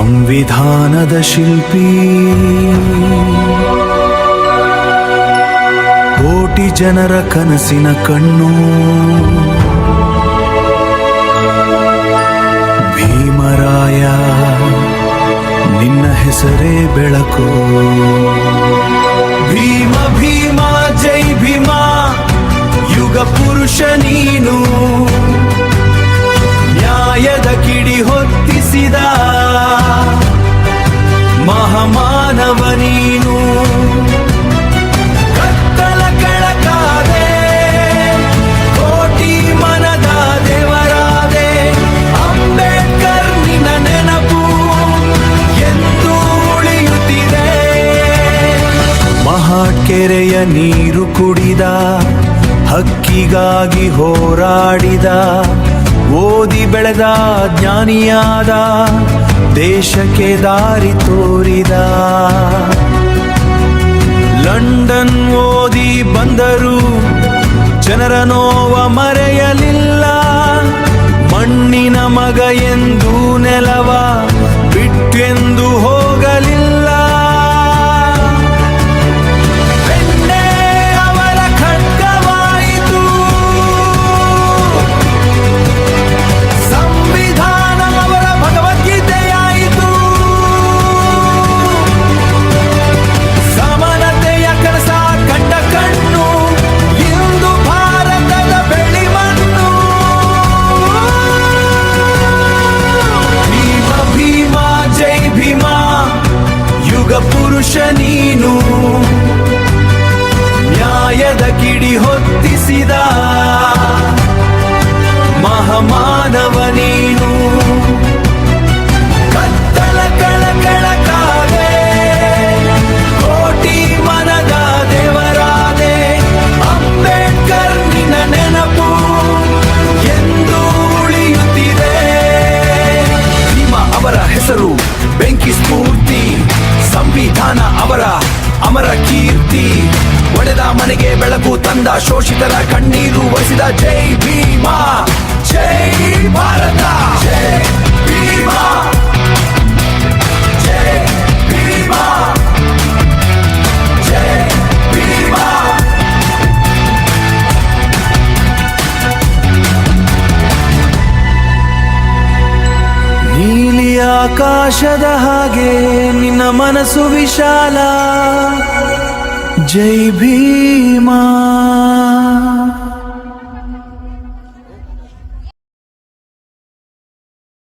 ಸಂವಿಧಾನದ ಶಿಲ್ಪಿ, ಕೋಟಿ ಜನರ ಕನಸಿನ ಕಣ್ಣು, ಭೀಮರಾಯ ನಿನ್ನ ಹೆಸರೇ ಬೆಳಕು. ಭೀಮ ಭೀಮ ಜೈ ಭೀಮ, ಯುಗ ಪುರುಷ ನೀನು, ನ್ಯಾಯದ ಕಿಡಿ ಹೊತ್ತಿಸಿದ ಮಹಾಮಾನವ ನೀನು. ಕತ್ತಲ ಕೆಳಕಾದೆ, ಕೋಟಿ ಮನದ ದೇವರಾದೆ, ಅಂಬೇಡ್ಕರ್ ನಿನ್ನ ನೆನಪು ಎಂದು ಉಳಿಯುತ್ತಿದೆ. ಮಹಾಕೆರೆಯ ನೀರು ಕುಡಿದ, ಹಕ್ಕಿಗಾಗಿ ಹೋರಾಡಿದ, ಓದಿ ಬೆಳೆದ ಜ್ಞಾನಿಯಾದ, ದೇಶಕ್ಕೆ ದಾರಿ ತೋರಿದ. ಲಂಡನ್ ಓದಿ ಬಂದರು, ಜನರ ನೋವ ಮರೆಯಲಿಲ್ಲ. ಮಣ್ಣಿನ ಮಗ ಎಂದು ನೆಲವ ಬಿಟ್ಟೆಂದು ಹೋಗಲಿಲ್ಲ. ಪುರುಷ ನೀನು, ನ್ಯಾಯದ ಕಿಡಿ ಹೊತ್ತಿಸಿದ ಮಹಾಮಾನವ ನೀನು. ಕತ್ತಲ ಕೆಳಕಾದೆ, ಕೋಟಿ ಮನದ ದೇವರಾದೆ, ಅಂಬೇಡ್ಕರ್ ನಿನ್ನ ನೆನಪು ಎಂದು ಉಳಿಯುತ್ತಿದೆ. ಭೀಮ ಅವರ ಹೆಸರು ಬೆಂಕಿ ಸ್ಫೂರ್ತಿ, ಸಂವಿಧಾನ ಅವರ ಅಮರ ಕೀರ್ತಿ. ಒಡೆದ ಮನೆಗೆ ಬೆಳಕು ತಂದ, ಶೋಷಿತರ ಕಣ್ಣೀರು ಒರೆಸಿದ. ಜೈ ಭೀಮ, ಜೈ ಭಾರತ, ಜೈ ಭೀಮ, ಜೈ ಭೀಮ, ಜೈ ಭೀಮ. ನೀಲಿ ಆಕಾಶದ ಹಾಗೆ ನಿನ್ನ ಮನಸ್ಸು ವಿಶಾಲ. ಜೈ ಭೀಮ.